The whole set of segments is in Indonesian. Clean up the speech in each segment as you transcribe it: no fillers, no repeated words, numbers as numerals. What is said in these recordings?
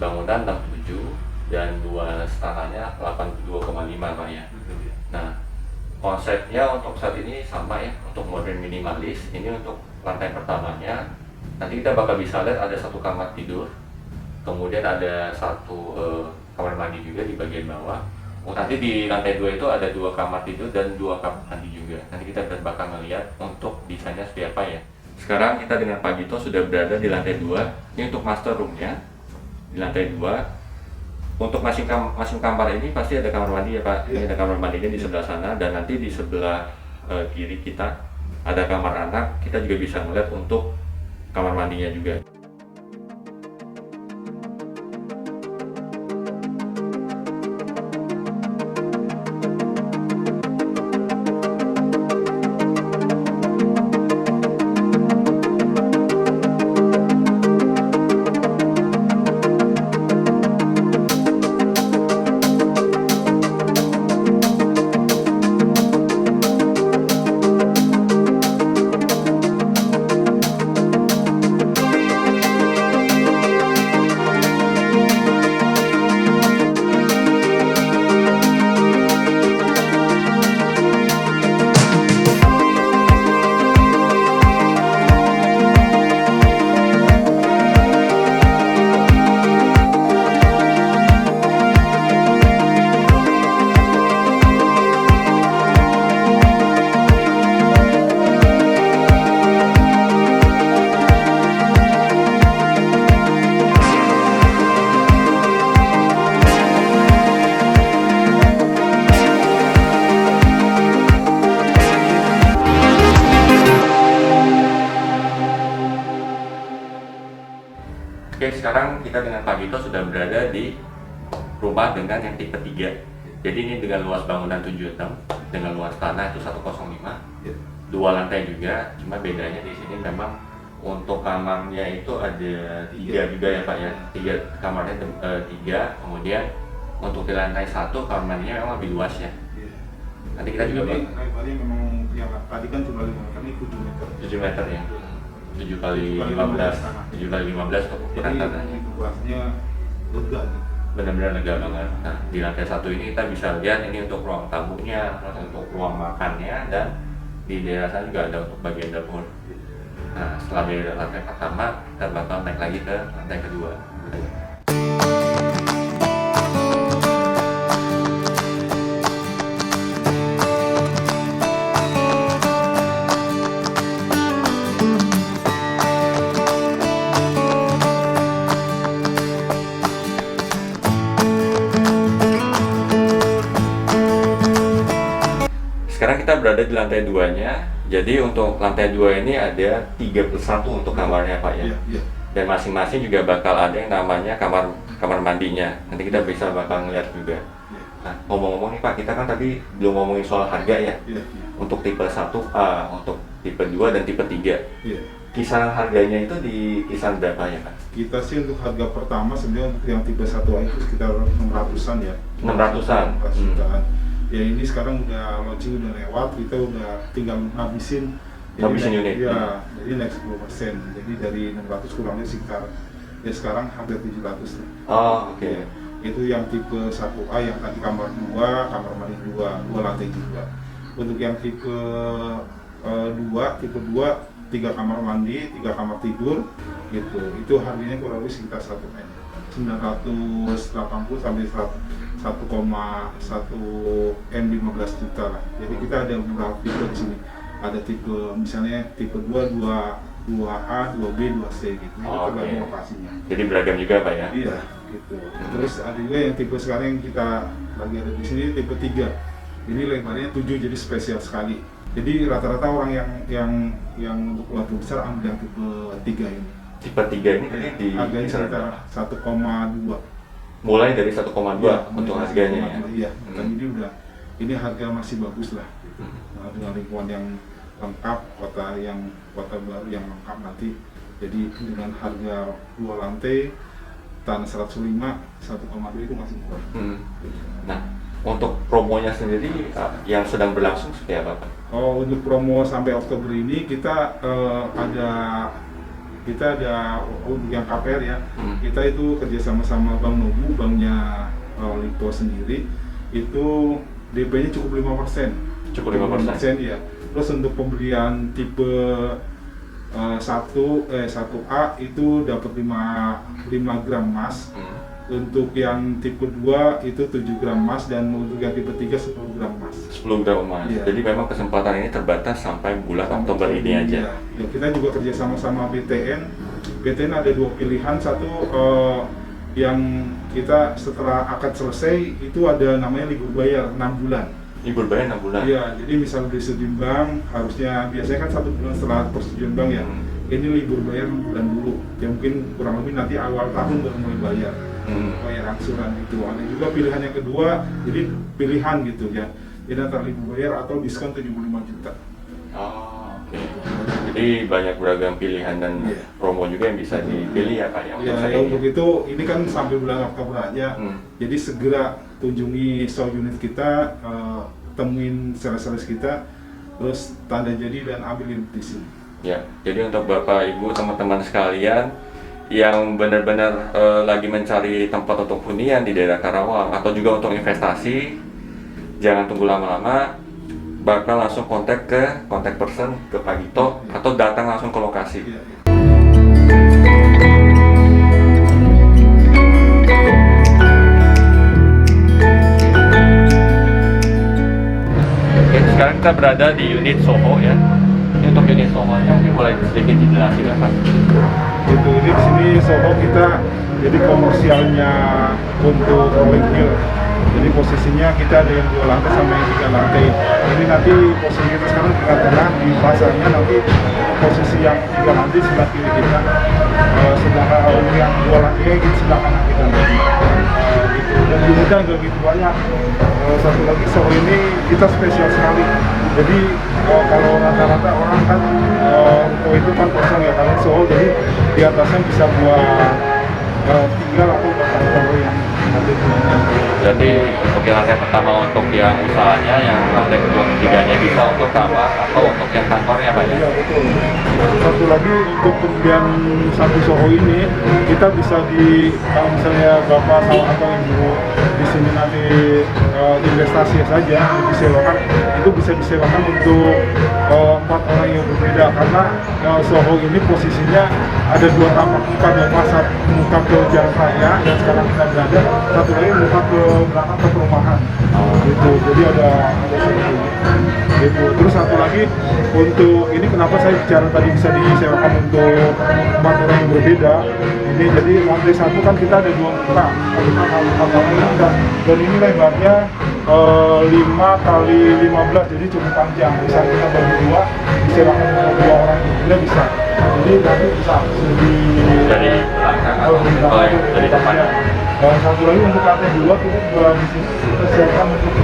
bangunan 67 dan luas tanahnya 82,5 Pak ya. Nah, konsepnya untuk saat ini sama ya, untuk modern minimalis. Ini untuk lantai pertamanya. Nanti kita bakal bisa lihat ada satu kamar tidur, kemudian ada satu kamar mandi juga di bagian bawah. Nanti di lantai 2 itu ada 2 kamar tidur dan 2 kamar mandi juga. Nanti kita bakal melihat untuk desainnya seperti apa ya. Sekarang kita dengan Pak Gito sudah berada di lantai 2. Ini untuk master roomnya di lantai 2. Untuk masing kamar ini pasti ada kamar mandi ya Pak. Ini ada kamar mandinya di sebelah sana, dan nanti di sebelah kiri kita ada kamar anak. Kita juga bisa melihat untuk kamar mandinya juga. Oke, sekarang kita dengan Pak Gito sudah berada di rumah dengan yang tipe 3. Jadi ini dengan luas bangunan 76, dengan luas tanah itu 105, 2 lantai juga. Cuma bedanya di sini memang untuk kamarnya itu ada 3 juga ya Pak ya. 3 kamarnya 3. Kemudian untuk di lantai 1 kamar mandinya memang lebih luas ya. Nanti kita juga lebarnya memang yang tadi kan cuma 5 meter, ini 7 meter. 7 meter ya. 7 kali 15 untuk ukuran tanahnya. Luasnya lega gitu. Benar-benar lega banget. Nah, di lantai 1 ini kita bisa lihat ini untuk ruang tamunya, untuk ruang makannya, dan di daerah sana juga ada untuk bagian dapur. Nah, setelah dari lantai pertama, kita bakal naik lagi ke lantai kedua. Sekarang kita berada di lantai 2-nya. Jadi untuk lantai 2 ini ada 3+1 untuk kamarnya Pak ya. Dan masing-masing juga bakal ada yang namanya kamar mandinya. Nanti kita bisa bakal ngeliat juga. Nah, ngomong-ngomong nih Pak, kita kan tadi belum ngomongin soal harga ya. Untuk tipe 1A, untuk tipe 2 dan tipe 3. Kisaran harganya itu di kisaran berapa ya Pak? Kita sih untuk harga pertama sebenarnya untuk yang tipe 1A itu sekitar 600-an ya. 600-an. Ya ini sekarang udah launching, udah lewat, kita udah tinggal ngabisin unit. Ya, jadi naik 10%. Jadi dari 600 kurangnya sekitar ya sekarang hampir 700. Oh, oke. Itu yang tipe 1A yang tadi kamar 2, kamar mandi 2 lantai juga. Untuk yang tipe 2, 3 kamar mandi, 3 kamar tidur gitu. Itu harganya kurang lebih sekitar 1M. 980 sampai 1,1 M 15 juta lah. Jadi kita ada beberapa tipe di sini. Ada tipe misalnya tipe 2, 2A, 2B, 2C gitu. Itu tergantung lokasinya. Jadi beragam juga Pak ya? Iya, gitu. Terus ada juga yang tipe sekarang yang kita lagi ada di sini tipe 3. Ini lebarnya 7, jadi spesial sekali. Jadi rata-rata orang yang untuk keluarga besar ambil yang tipe 3 ini. Tipe 3 ini di harganya sekitar 1,2. Mulai dari 1,2 untuk harganya ya? Iya, dan ini harga masih bagus lah gitu. Nah, dengan lingkungan yang lengkap, kota baru yang lengkap nanti. Jadi dengan harga 2 lantai, tanah 105, 1,2 itu masih murah. Nah, untuk promonya sendiri yang sedang berlangsung seperti apa Pak? Oh, untuk promo sampai Oktober ini kita kita ada yang KPR ya, kita itu kerjasama sama Bank Nobu, banknya Lipo sendiri, itu DP-nya cukup 5%. Cukup 5%? Ya. Terus untuk pembelian tipe 1A itu dapat 5 gram emas. Untuk yang tipe 2 itu 7 gram emas, dan untuk yang tipe 3 10 gram emas. 10 gram emas. Iya. Jadi memang kesempatan ini terbatas sampai bulan Oktober ini aja. Ya, kita juga kerja sama BTN. BTN ada 2 pilihan, satu yang kita setelah akad selesai itu ada namanya libur bayar 6 bulan. Libur bayar 6 bulan? Iya, jadi misal disetujui bank, harusnya biasanya kan 1 bulan setelah persetujuan bank ya. Ini libur bayar 6 bulan dulu. Ya mungkin kurang lebih nanti awal tahun baru mulai bayar. Bayar angsuran itu. Ada juga pilihan yang kedua, jadi pilihan gitu ya. Jadi antara libur bayar atau diskon 75 juta. Oh, oke. Jadi banyak beragam pilihan dan promo juga yang bisa dipilih ya Pak ya? Untuk itu ini kan sampai bulan Oktober aja. Jadi segera kunjungi show unit kita, temuin sales-sales kita, terus tanda jadi dan ambil unit di sini. Ya, jadi untuk Bapak Ibu teman-teman sekalian yang benar-benar lagi mencari tempat untuk hunian di daerah Karawang atau juga untuk investasi, jangan tunggu lama-lama, bakal langsung kontak person ke Pak Gito atau datang langsung ke lokasi. Oke, sekarang kita berada di unit Soho ya. Ini untuk unit Soho-nya mungkin boleh sedikit dijelasin ya Pak? Itu di sini Soho kita jadi komersialnya untuk Rolling Hill. Jadi posisinya kita ada yang 2 lantai sama yang 3 lantai. Jadi nanti posisi kita sekarang di tengah, di pasarnya nanti posisi yang 3 lantai sebelah kiri kita, sebelah yang 2 lantai gitu sebelah kanan kita. Gitu. Dan unitnya nggak gitu banyak. Satu lagi Soho ini kita spesial sekali. Jadi kalau rata-rata orang kan ruko itu kan kosong ya, kalau Soho jadi di atasnya bisa buat 3 atau 4 Soho yang ada di sini. Jadi untuk yang lantai pertama untuk yang usahanya, yang lantai kedua ketiganya bisa untuk kamar atau untuk yang kantornya Pak ya? Iya betul. Satu lagi untuk pembelian satu Soho ini kita bisa kalau misalnya Bapak atau Ibu di sini nanti investasi saja disewakan, itu bisa disewakan untuk 4 orang yang berbeda, karena Soho ini posisinya ada 2 tapak muka, muka ke jalan raya dan sekarang kita berada, satu lagi muka ke belakang ke perumahan gitu. Jadi ada seperti ini gitu. Terus satu lagi untuk ini kenapa saya bicara tadi bisa disewakan untuk 4 orang yang berbeda ini, jadi lantai 1 kan kita ada 2 muka, dan ini lebarnya 5 kali 15, jadi cukup panjang. Bisa kita bagi 2, disewakan untuk 2 orang berbeda bisa. Jadi nanti bisa dari belakang atau dari depannya. Satu lagi untuk lantai 2 kita juga di sini kita siapkan untuk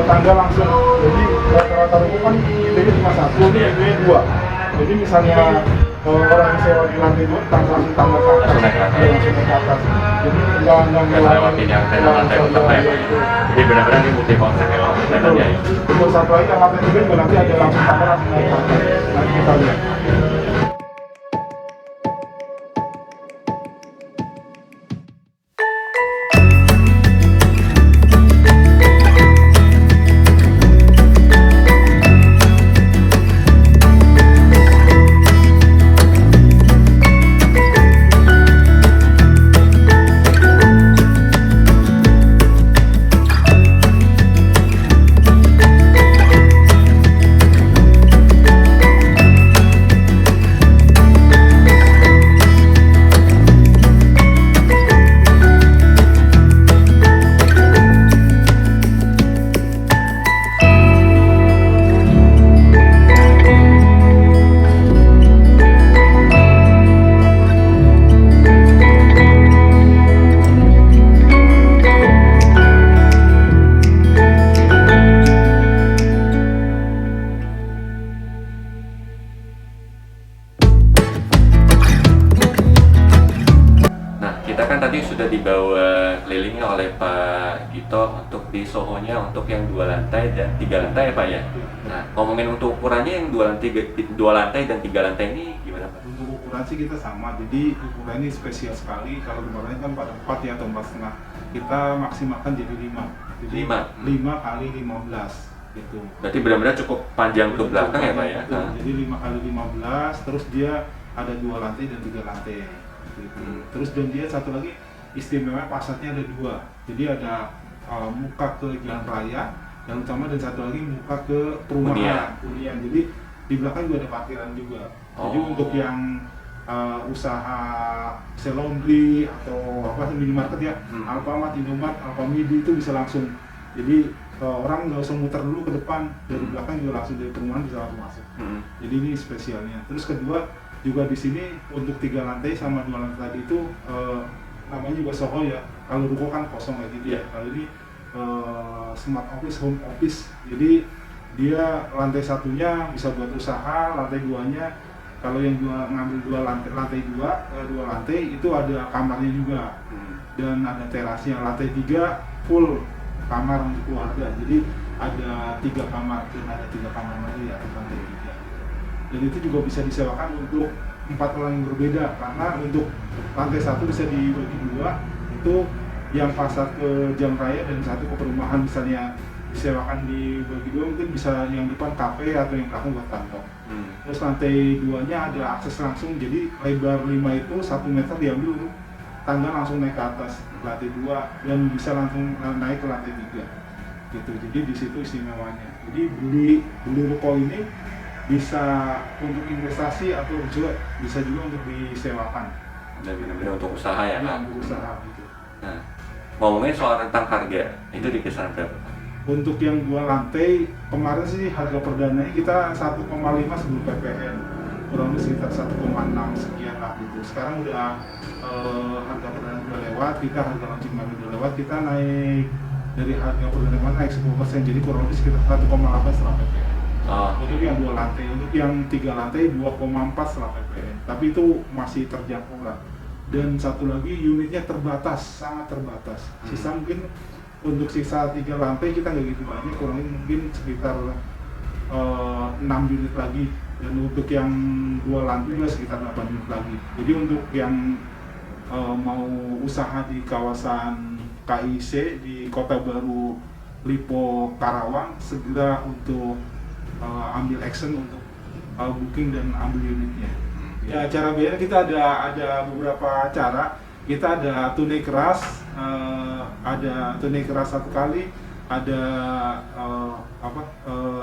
tangga langsung. Jadi rata-rata ruko kan ini cuma 1, ini 2. Jadi misalnya orang yang sewa di lantai 2 langsung tangga ke atas, langsung ke atas. Jadi jangan lewatin yang lantai utama ya Pak. Jadi benar-benar ini multi konsep ya Pak. Untuk satu lagi yang lantai 3 juga nanti ada langsung tangga langsung naik ke atas. Nanti kita lihat. sudah dibawa kelilingnya oleh Pak Gito untuk di Soho-nya untuk yang 2 lantai dan 3 lantai ya Pak ya. Nah, ngomongin untuk ukurannya yang 2 lantai dan 3 lantai ini gimana Pak? Untuk ukuran sih kita sama, jadi ukuran ini spesial sekali. Kalau kemarin kan pada 4 ya atau 4,5, kita maksimalkan jadi 5. Jadi 5 kali 15 gitu. Berarti benar-benar cukup panjang ke belakang ya Pak ya? Betul. Jadi 5 kali 15, terus dia ada 2 lantai dan 3 lantai gitu. Terus dan dia satu lagi istimewa fasadnya ada 2. Jadi ada muka ke jalan raya yang utama dan satu lagi muka ke perumahan hunian. Jadi di belakang juga ada parkiran juga. Jadi untuk yang usaha laundry atau apa minimarket ya, Alfamart, Indomart, Alfamidi itu bisa langsung. Jadi orang nggak usah muter dulu ke depan, dari belakang juga langsung dari perumahan bisa langsung masuk. Jadi ini spesialnya. Terus kedua juga di sini untuk 3 lantai sama 2 lantai tadi itu namanya juga Soho ya. Kalau ruko kan kosong kayak gitu ya. Kalau ini smart office, home office. Jadi dia lantai satunya bisa buat usaha, lantai 2-nya kalau yang ngambil 2 lantai 2 lantai itu ada kamarnya juga. Dan ada terasnya. Lantai 3 full kamar untuk keluarga. Jadi ada 3 kamar dan ada 3 kamar lagi ya lantai 3. Dan itu juga bisa disewakan untuk 4 orang yang berbeda, karena untuk lantai 1 bisa dibagi 2, itu yang fasad ke jalan raya dan satu ke perumahan. Misalnya disewakan dibagi 2, mungkin bisa yang depan kafe atau yang belakang buat kantor. Terus lantai 2-nya ada akses langsung, jadi lebar 5 itu 1 meter diambil untuk tangga langsung naik ke atas lantai 2 dan bisa langsung naik ke lantai 3 gitu. Jadi di situ istimewanya. Jadi beli ruko ini bisa untuk investasi atau juga bisa juga untuk disewakan. Dan benar-benar untuk usaha ya Pak? Untuk usaha gitu. Nah, ngomongin soal rentang harga, itu di kisaran berapa? Untuk yang 2 lantai, kemarin sih harga perdananya kita 1,5 sebelum PPN, kurang lebih sekitar 1,6 sekian lah gitu. Sekarang udah harga perdana udah lewat, kita harga launching kami udah lewat, kita naik dari harga perdana kemarin naik 10%, jadi kurang lebih sekitar 1,8 setelah PPN. Untuk yang 2 lantai, untuk yang 3 lantai 2,4 setelah PPN, tapi itu masih terjangkau lah. Dan satu lagi unitnya terbatas, sangat terbatas. Sisa mungkin untuk sisa 3 lantai kita nggak gitu banyak, kurang lebih mungkin sekitar 6 unit lagi. Dan untuk yang 2 lantai juga sekitar 8 unit lagi. Jadi untuk yang mau usaha di kawasan KIC di Kota Baru Lipo Karawang, segera untuk ambil action untuk booking dan ambil unitnya. Ya, cara bayar kita ada beberapa cara. Kita ada tunai keras, ada tunai keras 1 kali, ada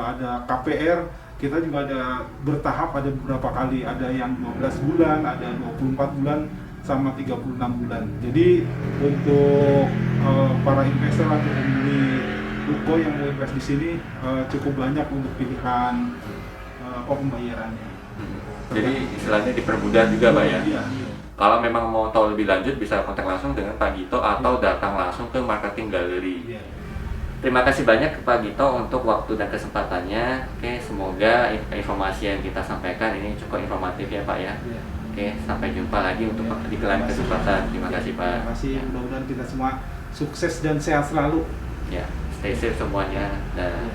ada KPR. Kita juga ada bertahap, ada beberapa kali, ada yang 12 bulan, ada 24 bulan, sama 36 bulan. Jadi untuk para investor atau pembeli ruko yang mau invest di sini cukup banyak untuk pilihan pembayarannya. Jadi istilahnya dipermudah juga Pak ya? Iya. Kalau memang mau tahu lebih lanjut bisa kontak langsung dengan Pak Gito atau datang langsung ke Marketing Gallery. Iya. Terima kasih banyak Pak Gito untuk waktu dan kesempatannya. Oke, semoga informasi yang kita sampaikan ini cukup informatif ya Pak ya. Iya. Oke, sampai jumpa lagi untuk di lain kesempatan. Terima kasih Pak. Terima kasih, mudah-mudahan kita semua sukses dan sehat selalu. Ya, stay safe semuanya dan